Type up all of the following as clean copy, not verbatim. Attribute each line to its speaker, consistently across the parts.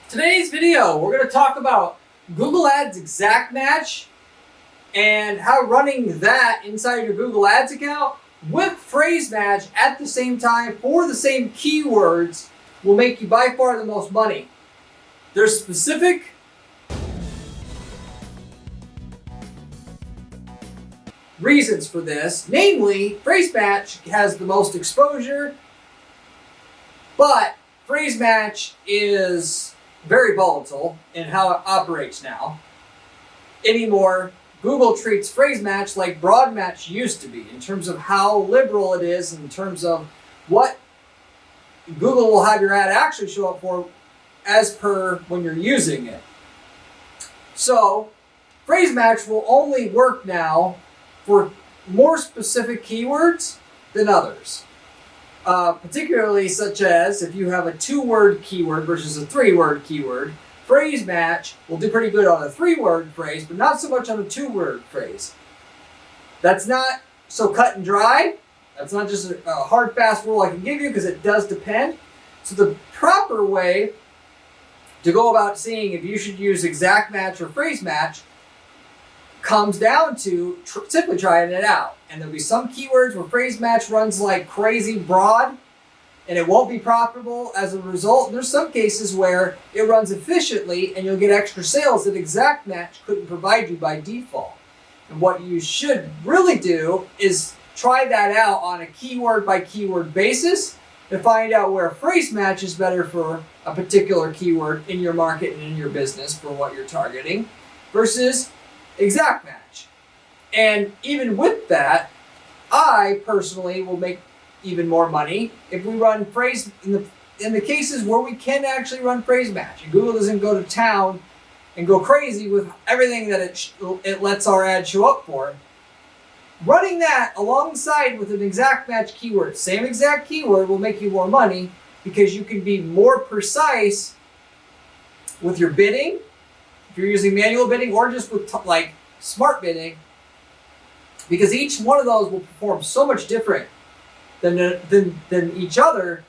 Speaker 1: Today's video, we're going to talk about Google Ads exact match and how running that inside your Google Ads account with phrase match at the same time for the same keywords will make you by far the most money. There's specific reasons for this, namely phrase match has the most exposure, but phrase match is very volatile in how it operates now. Anymore, Google treats phrase match like broad match used to be in terms of how liberal it is, in terms of what Google will have your ad actually show up for as per when you're using it. So, phrase match will only work now for more specific keywords than others. Particularly such as if you have a 2-word keyword versus a 3-word keyword, phrase match will do pretty good on a 3-word phrase, but not so much on a 2-word phrase. That's not so cut and dry. That's not just a hard, fast rule I can give you because it does depend. So the proper way to go about seeing if you should use exact match or phrase match comes down to simply trying it out. And there'll be some keywords where phrase match runs like crazy broad and it won't be profitable as a result. There's some cases where it runs efficiently and you'll get extra sales that exact match couldn't provide you by default. And what you should really do is try that out on a keyword by keyword basis to find out where phrase match is better for a particular keyword in your market and in your business for what you're targeting versus exact match. And even with that, I personally will make even more money if we run phrase in the cases where we can actually run phrase match. And Google doesn't go to town and go crazy with everything that it lets our ad show up for. Running that alongside with an exact match keyword, same exact keyword, will make you more money because you can be more precise with your bidding. If you're using manual bidding or just with like smart bidding, because each one of those will perform so much different than each other,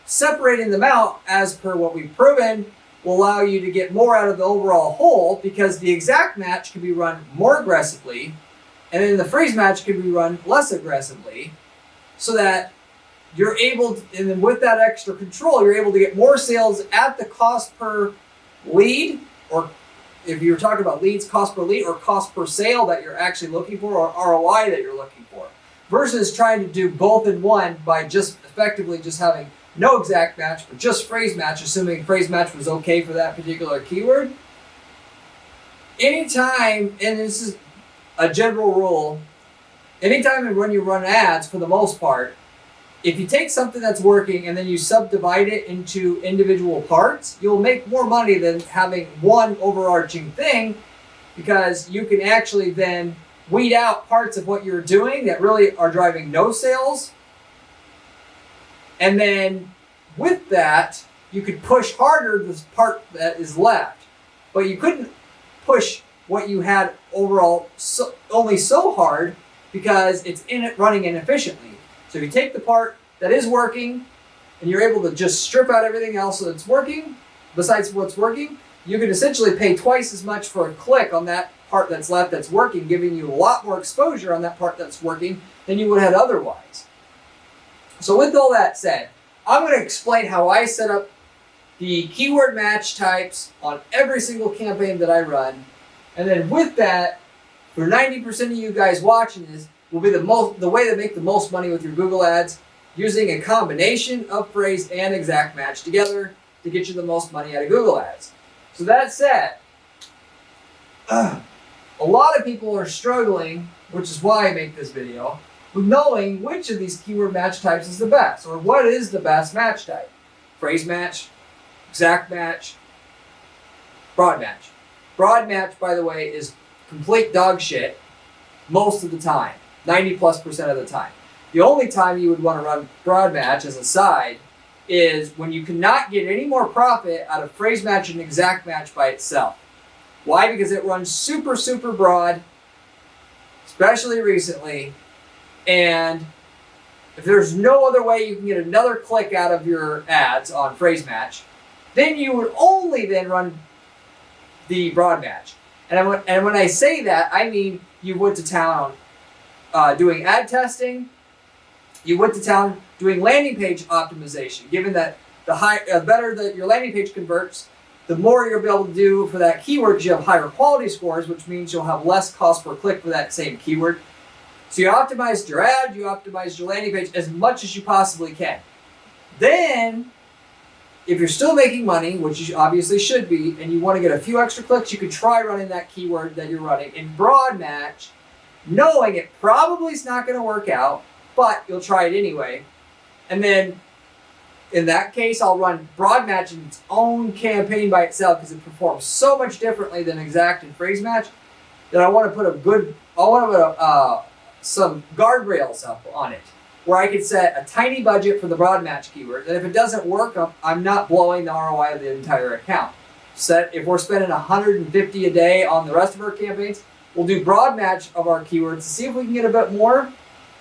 Speaker 1: separating them out as per what we've proven will allow you to get more out of the overall whole because the exact match can be run more aggressively and then the phrase match can be run less aggressively so that you're able to, and then with that extra control, you're able to get more sales at the cost per lead, or if you're talking about leads, cost per lead or cost per sale that you're actually looking for or ROI that you're looking for, versus trying to do both in one by just effectively just having no exact match, but just phrase match, assuming phrase match was okay for that particular keyword. Anytime, and this is a general rule, anytime when you run ads, for the most part, if you take something that's working and then you subdivide it into individual parts, you'll make more money than having one overarching thing because you can actually then weed out parts of what you're doing that really are driving no sales. And then with that, you could push harder this part that is left. But you couldn't push what you had overall only so hard because it's running inefficiently. So if you take the part that is working and you're able to just strip out everything else that's working, besides what's working, you can essentially pay twice as much for a click on that part that's left that's working, giving you a lot more exposure on that part that's working than you would have otherwise. So with all that said, I'm going to explain how I set up the keyword match types on every single campaign that I run. And then with that, for 90% of you guys watching this, will be the way to make the most money with your Google Ads using a combination of phrase and exact match together to get you the most money out of Google Ads. So that said, a lot of people are struggling, which is why I make this video, with knowing which of these keyword match types is the best, or what is the best match type. Phrase match, exact match, broad match. Broad match, by the way, is complete dog shit most of the time. 90+% of the time. The only time you would want to run broad match as a side is when you cannot get any more profit out of phrase match and exact match by itself. Why? Because it runs super, super broad, especially recently, and if there's no other way you can get another click out of your ads on phrase match, then you would only then run the broad match. And when I say that, I mean you went to town doing ad testing, you went to town doing landing page optimization, given that the better that your landing page converts, the more you'll be able to do for that keyword because you have higher quality scores, which means you'll have less cost per click for that same keyword. So you optimized your ad, you optimized your landing page as much as you possibly can. Then, if you're still making money, which you obviously should be, and you want to get a few extra clicks, you could try running that keyword that you're running in broad match, knowing it probably is not going to work out, but you'll try it anyway. And then, in that case, I'll run broad match in its own campaign by itself because it performs so much differently than exact and phrase match that I want to put some guardrails up on it where I could set a tiny budget for the broad match keyword. And if it doesn't work, I'm not blowing the ROI of the entire account. If we're spending $150 a day on the rest of our campaigns, we'll do broad match of our keywords to see if we can get a bit more,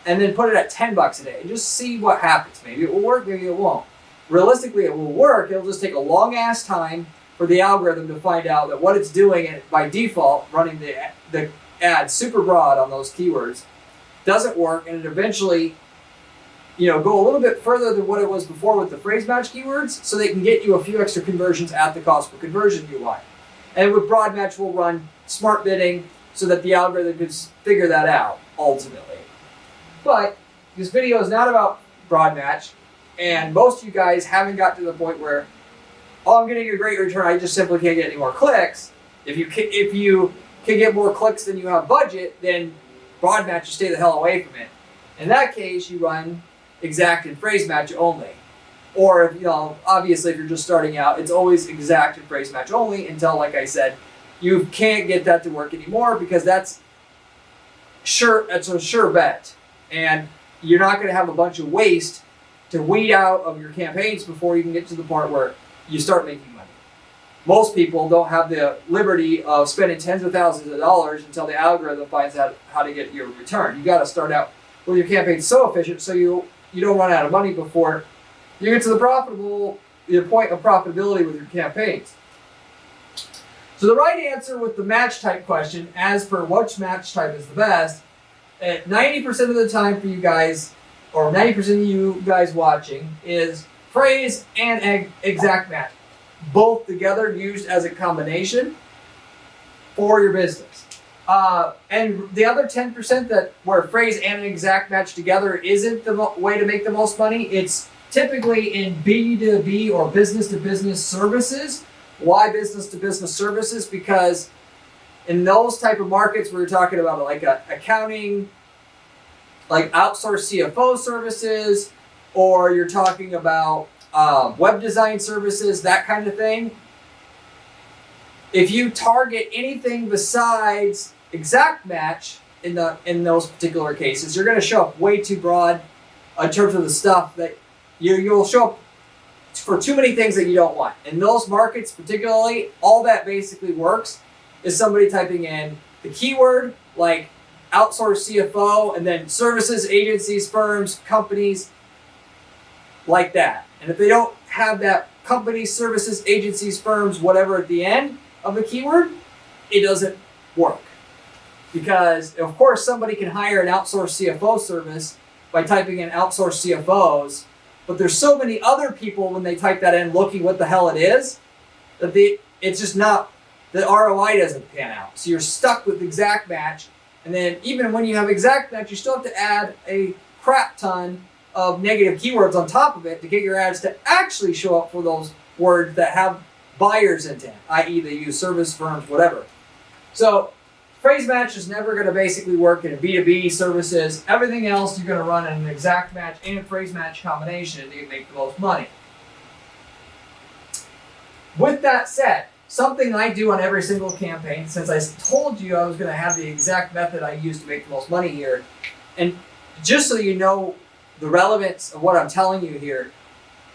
Speaker 1: and then put it at $10 a day and just see what happens. Maybe it will work, maybe it won't. Realistically, it will work. It'll just take a long ass time for the algorithm to find out that what it's doing, and by default, running the ad super broad on those keywords doesn't work, and it eventually, go a little bit further than what it was before with the phrase match keywords, so they can get you a few extra conversions at the cost per conversion you want. And with broad match, we'll run smart bidding so that the algorithm can figure that out ultimately. But this video is not about broad match, and most of you guys haven't got to the point where, I'm getting a great return, I just simply can't get any more clicks. If you can get more clicks than you have budget, then broad match, you stay the hell away from it. In that case, you run exact and phrase match only. Or if obviously if you're just starting out, it's always exact and phrase match only until, like I said, you can't get that to work anymore because that's a sure bet. And you're not going to have a bunch of waste to weed out of your campaigns before you can get to the part where you start making money. Most people don't have the liberty of spending tens of thousands of dollars until the algorithm finds out how to get your return. You got to start out with your campaign so efficient so you don't run out of money before you get to the point of profitability with your campaigns. So the right answer with the match type question, as per which match type is the best, at 90% of the time for you guys, or 90% of you guys watching, is phrase and exact match. Both together used as a combination for your business. And the other 10% where phrase and an exact match together isn't the way to make the most money, it's typically in B2B or business-to-business services. Why business-to-business services? Because in those type of markets, we're talking about like accounting, like outsourced CFO services, or you're talking about web design services, that kind of thing. If you target anything besides exact match in those particular cases, you're going to show up way too broad in terms of the stuff that you'll show up for too many things that you don't want. In those markets particularly, all that basically works is somebody typing in the keyword like outsourced CFO and then services, agencies, firms, companies, like that. And if they don't have that companies, services, agencies, firms, whatever at the end of the keyword, it doesn't work. Because of course somebody can hire an outsourced CFO service by typing in outsourced CFOs, but there's so many other people when they type that in looking what the hell it is, that it's just not, the ROI doesn't pan out. So you're stuck with exact match. And then even when you have exact match, you still have to add a crap ton of negative keywords on top of it to get your ads to actually show up for those words that have buyer's intent, i.e. they use service firms, whatever. So phrase match is never going to basically work in a B2B services. Everything else you're going to run in an exact match and a phrase match combination to make the most money. With that said, something I do on every single campaign, since I told you I was going to have the exact method I use to make the most money here, and just so you know the relevance of what I'm telling you here,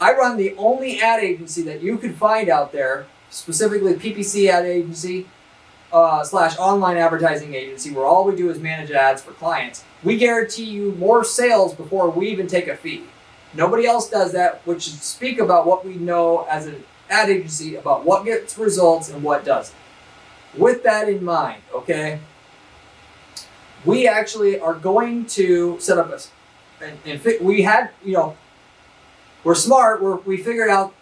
Speaker 1: I run the only ad agency that you can find out there, specifically PPC ad agency / online advertising agency, where all we do is manage ads for clients. We guarantee you more sales before we even take a fee. Nobody else does that, which should speak about what we know as ad agency about what gets results and what doesn't. With that in mind, okay, we actually are going to set up we had, we're smart, we figured out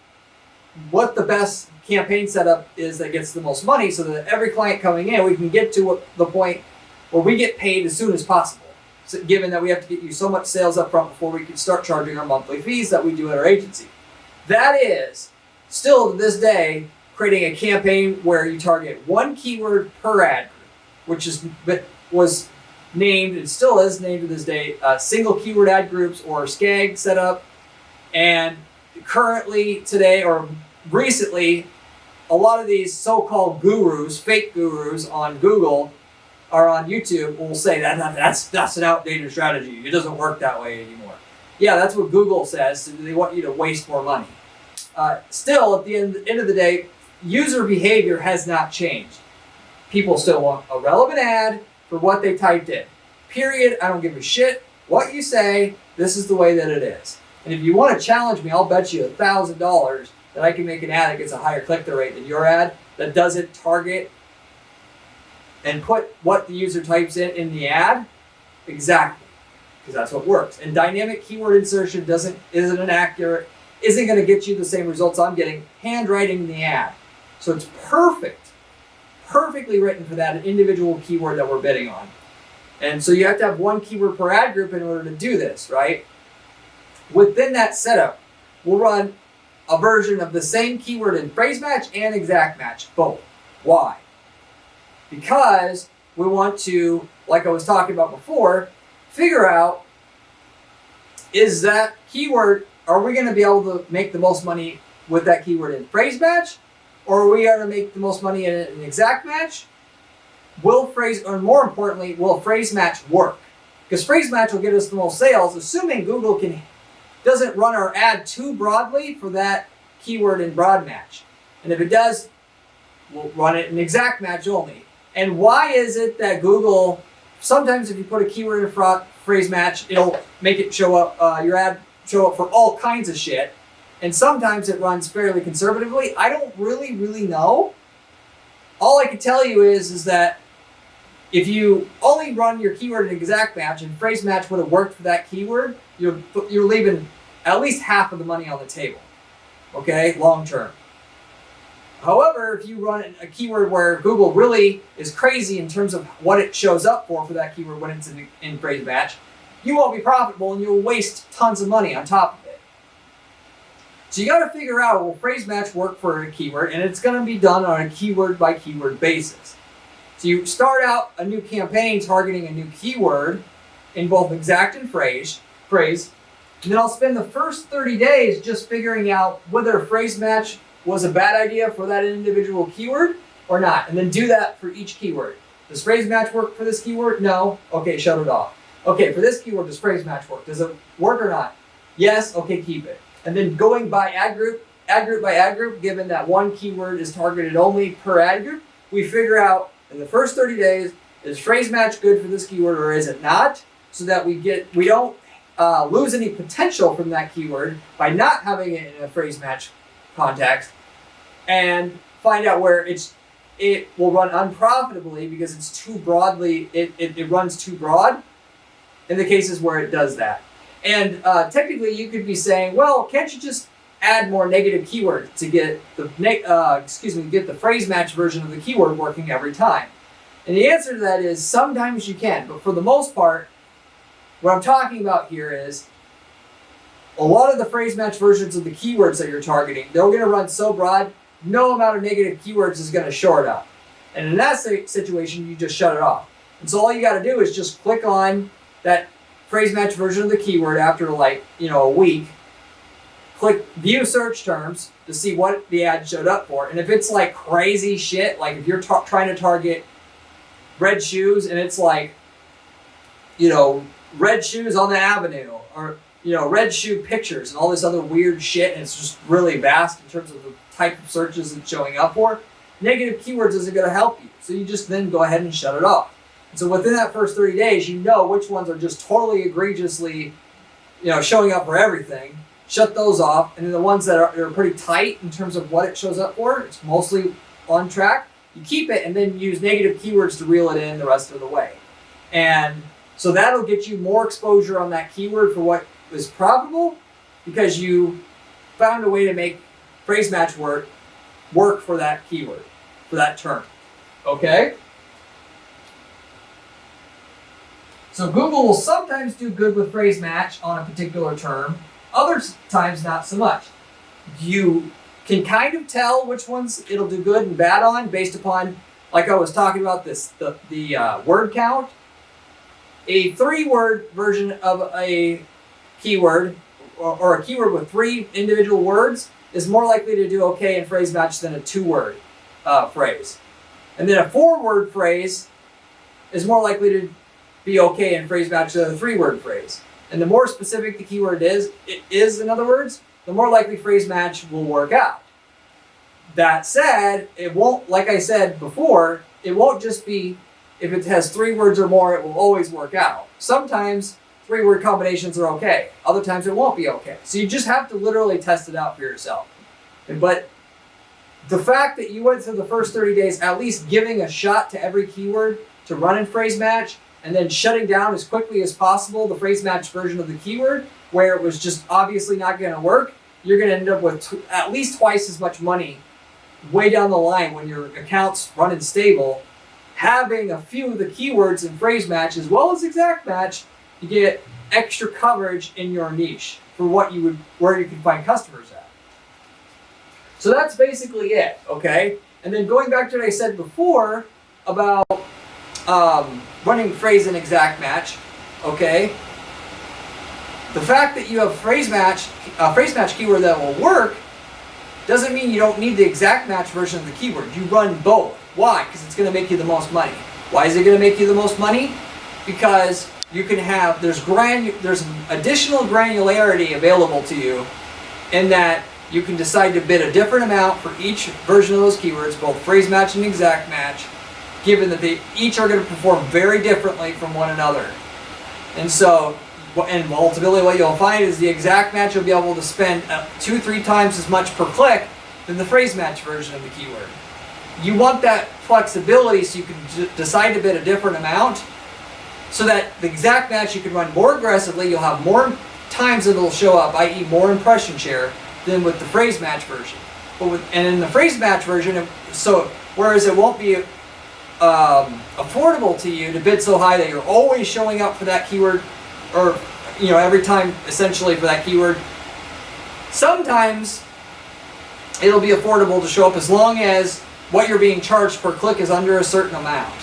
Speaker 1: what the best campaign setup is that gets the most money, so that every client coming in, we can get to the point where we get paid as soon as possible. So given that we have to get you so much sales up front before we can start charging our monthly fees that we do at our agency. That is still to this day creating a campaign where you target one keyword per ad group, which was named and still is named to this day single keyword ad groups or SCAG setup. And currently today or recently, a lot of these so-called gurus, fake gurus on Google or on YouTube will say that's an outdated strategy. It doesn't work that way anymore. Yeah, that's what Google says. So they want you to waste more money. Still, at the end of the day, user behavior has not changed. People still want a relevant ad for what they typed in. Period. I don't give a shit what you say. This is the way that it is. And if you want to challenge me, I'll bet you $1,000 that I can make an ad that gets a higher click-through rate than your ad that doesn't target and put what the user types in the ad exactly, because that's what works. And dynamic keyword insertion isn't going to get you the same results I'm getting handwriting the ad. So it's perfectly written for that individual keyword that we're bidding on. And so you have to have one keyword per ad group in order to do this, right? Within that setup, we'll run a version of the same keyword in phrase match and exact match, both. Why? Because we want to, like I was talking about before, figure out, is that keyword, are we going to be able to make the most money with that keyword in phrase match? Or are we going to make the most money in an exact match? Will phrase match work? Because phrase match will get us the most sales, assuming Google doesn't run our ad too broadly for that keyword in broad match. And if it does, we'll run it in exact match only. And why is it that Google, sometimes if you put a keyword in phrase match, it'll make it show up, your ad show up for all kinds of shit. And sometimes it runs fairly conservatively. I don't really know. All I can tell you is that if you only run your keyword in exact match and phrase match would have worked for that keyword, you're leaving at least half of the money on the table, okay, long term. However, if you run a keyword where Google really is crazy in terms of what it shows up for that keyword when it's in phrase match, you won't be profitable and you'll waste tons of money on top of it. So you got to figure out, will phrase match work for a keyword? And it's going to be done on a keyword by keyword basis. So you start out a new campaign targeting a new keyword in both exact and phrase, and then I'll spend the first 30 days just figuring out whether a phrase match was a bad idea for that individual keyword or not, and then do that for each keyword. Does phrase match work for this keyword? No. Okay, shut it off. Okay, for this keyword, does phrase match work? Does it work or not? Yes. Okay, keep it. And then going by ad group by ad group, given that one keyword is targeted only per ad group, we figure out in the first 30 days, is phrase match good for this keyword or is it not? So that we don't lose any potential from that keyword by not having it in a phrase match context, and find out where it will run unprofitably because it's too broadly, it runs too broad in the cases where it does that. And technically you could be saying, well, can't you just add more negative keywords to get the phrase match version of the keyword working every time? And the answer to that is sometimes you can, but for the most part, what I'm talking about here is a lot of the phrase match versions of the keywords that you're targeting, they're going to run so broad, no amount of negative keywords is going to short up. And in that situation, you just shut it off. And so all you got to do is just click on that phrase match version of the keyword after a week, click view search terms to see what the ad showed up for. And if it's like crazy shit, like if you're trying to target red shoes and it's like, red shoes on the avenue or, red shoe pictures and all this other weird shit, and it's just really vast in terms of the type of searches it's showing up for, negative keywords isn't going to help you. So you just then go ahead and shut it off. And so within that first 30 days, you know which ones are just totally egregiously, showing up for everything, shut those off. And then the ones that are pretty tight in terms of what it shows up for, it's mostly on track, you keep it and then use negative keywords to reel it in the rest of the way. And so that'll get you more exposure on that keyword for what is profitable, because you found a way to make phrase match work for that keyword, for that term. Okay? So Google will sometimes do good with phrase match on a particular term, other times not so much. You can kind of tell which ones it'll do good and bad on based upon, like I was talking about this, the word count. A 3-word version of a keyword, or a keyword with 3 individual words, is more likely to do okay in phrase match than a 2-word phrase. And then a 4-word phrase is more likely to be okay in phrase match than a 3-word phrase. And the more specific the keyword is, in other words, the more likely phrase match will work out. That said, it won't, like I said before, it won't just be, if it has 3 words or more, it will always work out. Sometimes 3-word combinations are okay. Other times it won't be okay. So you just have to literally test it out for yourself. But the fact that you went through the first 30 days at least giving a shot to every keyword to run in phrase match, and then shutting down as quickly as possible the phrase match version of the keyword where it was just obviously not going to work, you're going to end up with at least twice as much money way down the line when your account's running stable. Having a few of the keywords in phrase match as well as exact match, you get extra coverage in your niche for where you can find customers at. So that's basically it, okay? And then going back to what I said before about running phrase and exact match, okay? The fact that you have phrase match keyword that will work doesn't mean you don't need the exact match version of the keyword. You run both. Why? Because it's going to make you the most money. Why is it going to make you the most money? Because you can have, there's additional granularity available to you in that you can decide to bid a different amount for each version of those keywords, both phrase match and exact match, given that they each are going to perform very differently from one another. And so, and ultimately what you'll find is the exact match will be able to spend 2-3 times as much per click than the phrase match version of the keyword. You want that flexibility so you can decide to bid a different amount, so that the exact match you can run more aggressively, you'll have more times it'll show up, i.e. more impression share, than with the phrase match version. And in the phrase match version, whereas it won't be affordable to you to bid so high that you're always showing up for that keyword, or every time essentially for that keyword, sometimes it'll be affordable to show up as long as what you're being charged per click is under a certain amount.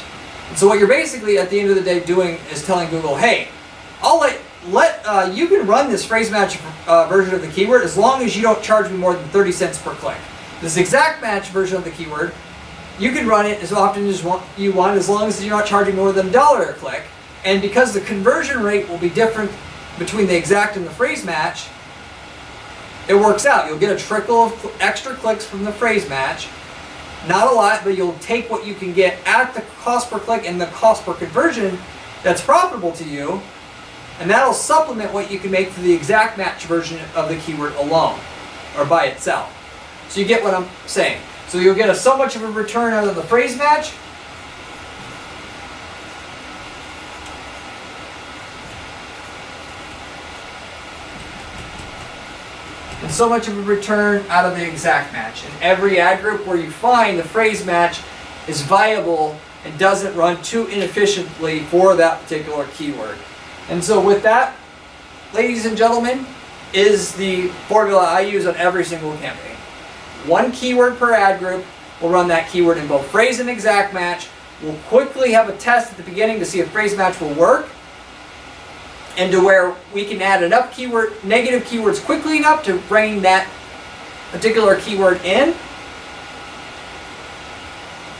Speaker 1: And so what you're basically at the end of the day doing is telling Google, hey, I'll let you can run this phrase match version of the keyword as long as you don't charge me more than 30 cents per click. This exact match version of the keyword, you can run it as often as you want, as long as you're not charging more than $1 a click. And because the conversion rate will be different between the exact and the phrase match, it works out. You'll get a trickle of extra clicks from the phrase match. Not a lot, but you'll take what you can get at the cost per click and the cost per conversion that's profitable to you, and that'll supplement what you can make for the exact match version of the keyword alone, or by itself. So you get what I'm saying. So you'll get so much of a return out of the phrase match, and so much of a return out of the exact match. And every ad group where you find the phrase match is viable and doesn't run too inefficiently for that particular keyword. And so with that, ladies and gentlemen, is the formula I use on every single campaign. 1 keyword per ad group. We'll run that keyword in both phrase and exact match. We'll quickly have a test at the beginning to see if phrase match will work, and to where we can add enough negative keywords quickly enough to bring that particular keyword in.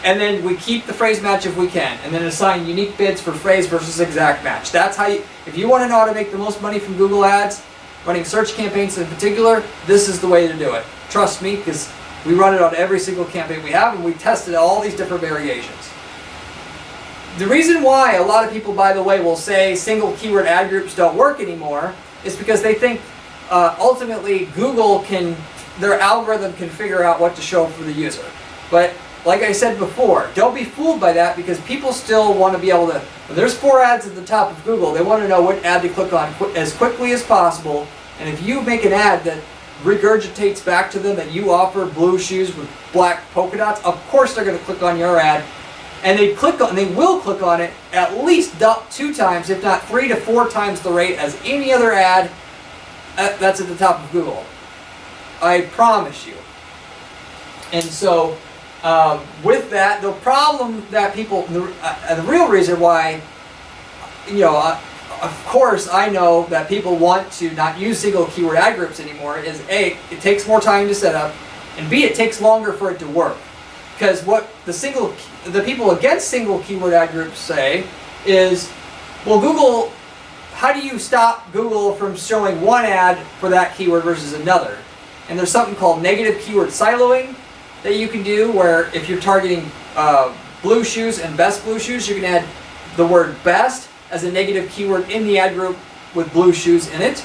Speaker 1: And then we keep the phrase match if we can, and then assign unique bids for phrase versus exact match. That's how if you want to know how to make the most money from Google Ads, running search campaigns in particular, this is the way to do it. Trust me, because we run it on every single campaign we have, and we tested all these different variations. The reason why a lot of people, by the way, will say single keyword ad groups don't work anymore is because they think ultimately their algorithm can figure out what to show for the user. But like I said before, don't be fooled by that, because people still want to be able to, when there's 4 ads at the top of Google, they want to know what ad to click on as quickly as possible. And if you make an ad that regurgitates back to them that you offer blue shoes with black polka dots, of course they're going to click on your ad. And they will click on it at least 2 times, if not 3 to 4 times the rate as any other ad that's at the top of Google. I promise you. And so, with that, the problem that people, the real reason why, of course I know that people want to not use single keyword ad groups anymore is A, it takes more time to set up, and B, it takes longer for it to work. Because what the people against single keyword ad groups say is, well, Google, how do you stop Google from showing one ad for that keyword versus another? And there's something called negative keyword siloing that you can do, where if you're targeting blue shoes and best blue shoes, you can add the word best as a negative keyword in the ad group with blue shoes in it.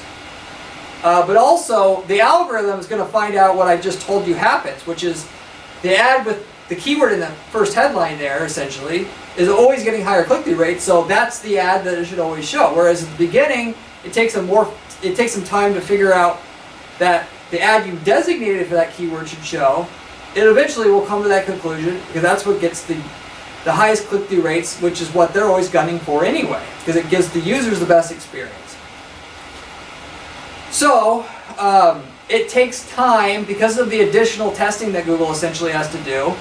Speaker 1: But also, the algorithm is going to find out what I just told you happens, which is the ad with the keyword in the first headline there, essentially, is always getting higher click-through rates, so that's the ad that it should always show. Whereas at the beginning, it takes some time to figure out that the ad you designated for that keyword should show. It eventually will come to that conclusion, because that's what gets the highest click-through rates, which is what they're always gunning for anyway, because it gives the users the best experience. So, it takes time because of the additional testing that Google essentially has to do.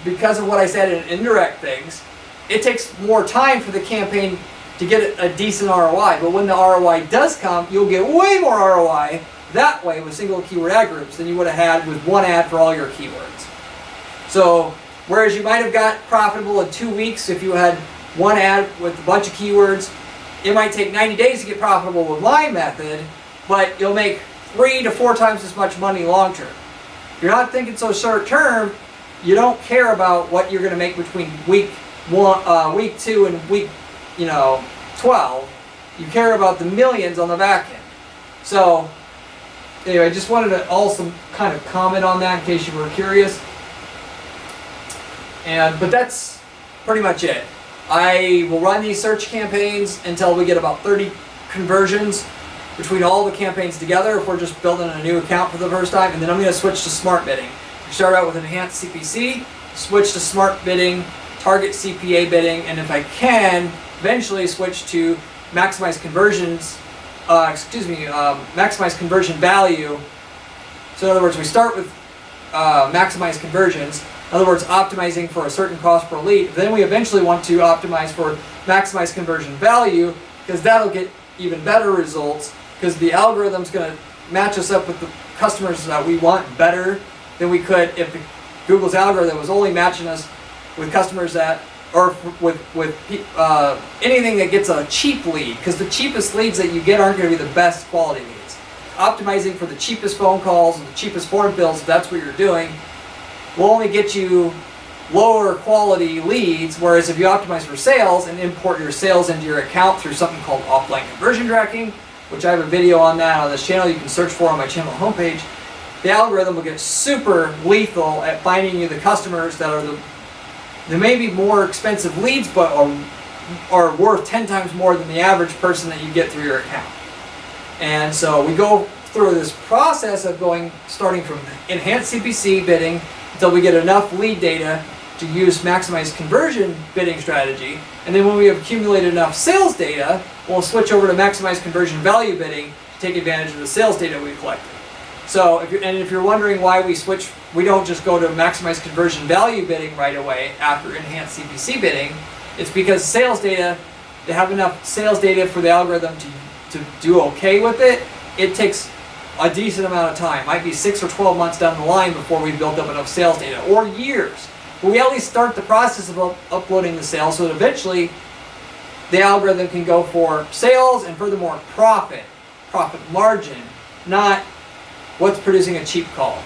Speaker 1: Because of what I said in indirect things, it takes more time for the campaign to get a decent ROI. But when the ROI does come, you'll get way more ROI that way with single keyword ad groups than you would have had with one ad for all your keywords. So, whereas you might have got profitable in 2 weeks if you had one ad with a bunch of keywords, it might take 90 days to get profitable with my method, but you'll make 3 to 4 times as much money long term. If you're not thinking so short term, you don't care about what you're going to make between week 2 and week 12. You care about the millions on the back end. So anyway, I just wanted to also kind of comment on that in case you were curious. But that's pretty much it. I will run these search campaigns until we get about 30 conversions between all the campaigns together if we're just building a new account for the first time, and then I'm going to switch to smart bidding. You start out with enhanced CPC, switch to smart bidding, target CPA bidding, and if I can, eventually switch to maximize conversions, maximize conversion value. So in other words, we start with maximize conversions, in other words, optimizing for a certain cost per lead. Then we eventually want to optimize for maximize conversion value, because that'll get even better results, because the algorithm's going to match us up with the customers that we want better than we could if Google's algorithm was only matching us with customers that, or with anything that gets a cheap lead, because the cheapest leads that you get aren't going to be the best quality leads. Optimizing for the cheapest phone calls and the cheapest form fills, if that's what you're doing, will only get you lower quality leads, whereas if you optimize for sales and import your sales into your account through something called offline conversion tracking, which I have a video on that on this channel, you can search for on my channel homepage, the algorithm will get super lethal at finding you the customers that are they may be more expensive leads, but are worth 10 times more than the average person that you get through your account. And so we go through this process of starting from enhanced CPC bidding until we get enough lead data to use maximize conversion bidding strategy. And then when we have accumulated enough sales data, we'll switch over to maximize conversion value bidding to take advantage of the sales data we've collected. So if you're wondering why we don't just go to maximize conversion value bidding right away after enhanced CPC bidding, it's because sales data, to have enough sales data for the algorithm to do okay with it, it takes a decent amount of time. It might be 6 or 12 months down the line before we've built up enough sales data, or years. But we at least start the process of uploading the sales so that eventually the algorithm can go for sales and furthermore profit margin, not what's producing a cheap call.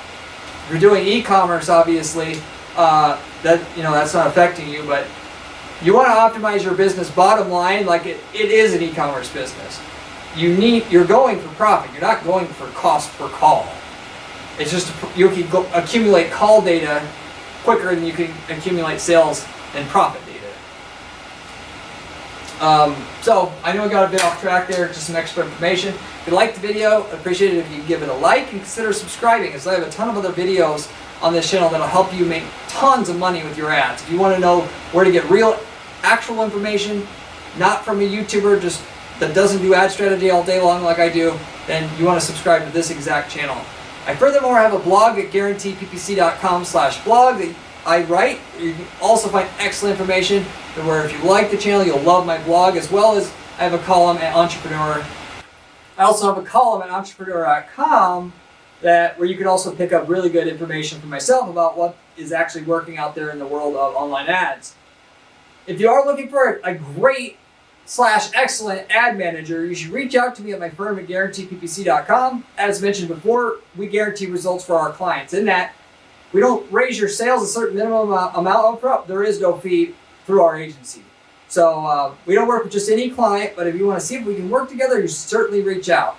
Speaker 1: If you're doing e-commerce, obviously, that's not affecting you, but you want to optimize your business bottom line like it is an e-commerce business. you're going for profit. You're not going for cost per call. It's just you can accumulate call data quicker than you can accumulate sales and profit data. So I know I got a bit off track there, just some extra information. If you liked the video, I'd appreciate it if you give it a like and consider subscribing, as I have a ton of other videos on this channel that'll help you make tons of money with your ads. If you want to know where to get real, actual information, not from a YouTuber just that doesn't do ad strategy all day long like I do, then you want to subscribe to this exact channel. I furthermore have a blog at guaranteeppc.com/blog that I write. You can also find excellent information where if you like the channel, you'll love my blog, as well as I have a column at Entrepreneur. I also have a column at entrepreneur.com where you can also pick up really good information from myself about what is actually working out there in the world of online ads. If you are looking for a great /excellent ad manager, you should reach out to me at my firm at guaranteeppc.com. As mentioned before, we guarantee results for our clients. In that, we don't raise your sales a certain minimum amount upfront. There is no fee through our agency. So we don't work with just any client, but if you want to see if we can work together, you certainly reach out.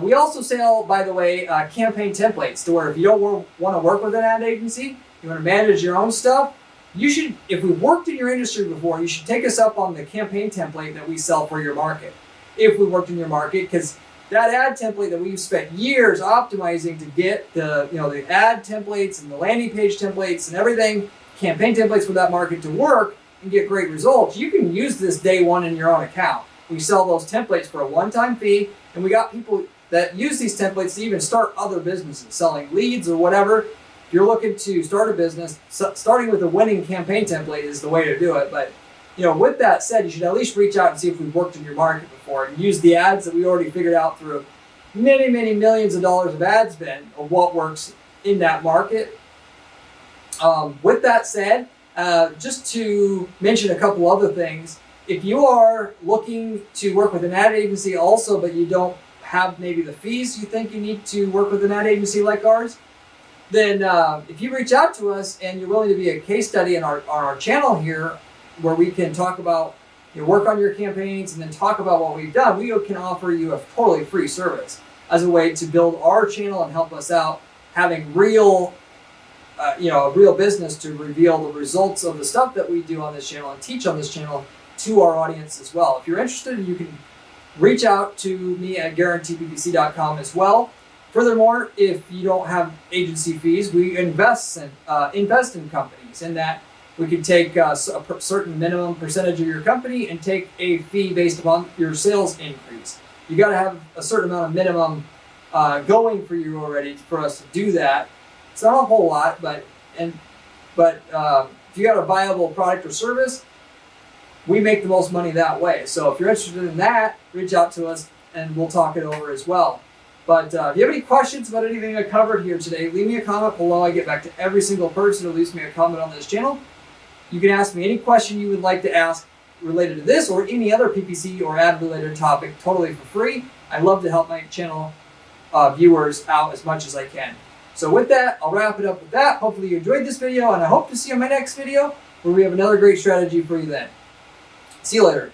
Speaker 1: We also sell, by the way, campaign templates, to where if you don't want to work with an ad agency, you want to manage your own stuff, you should, if we've worked in your industry before, you should take us up on the campaign template that we sell for your market. If we worked in your market, because that ad template that we've spent years optimizing to get the ad templates and the landing page templates and everything, campaign templates for that market to work and get great results, you can use this day one in your own account. We sell those templates for a one-time fee, and we got people that use these templates to even start other businesses, selling leads or whatever. If you're looking to start a business, starting with a winning campaign template is the way to do it. But with that said, you should at least reach out and see if we've worked in your market before, and use the ads that we already figured out through many, many millions of dollars of ad spend of what works in that market. With that said, just to mention a couple other things, if you are looking to work with an ad agency also, but you don't have maybe the fees you think you need to work with an ad agency like ours, then if you reach out to us and you're willing to be a case study on our channel here, where we can talk about work on your campaigns and then talk about what we've done, we can offer you a totally free service as a way to build our channel and help us out having real a real business to reveal the results of the stuff that we do on this channel and teach on this channel to our audience as well. If you're interested, you can reach out to me at guaranteeppc.com as well. Furthermore, if you don't have agency fees, we invest in companies, in that we can take a certain minimum percentage of your company and take a fee based upon your sales increase. You got to have a certain amount of minimum going for you already for us to do that. It's not a whole lot, but if you got a viable product or service, we make the most money that way. So if you're interested in that, reach out to us and we'll talk it over as well. But if you have any questions about anything I covered here today, leave me a comment below. I get back to every single person who leaves me a comment on this channel. You can ask me any question you would like to ask related to this or any other PPC or ad related topic totally for free. I love to help my channel viewers out as much as I can. So with that, I'll wrap it up with that. Hopefully you enjoyed this video, and I hope to see you in my next video where we have another great strategy for you then. See you later.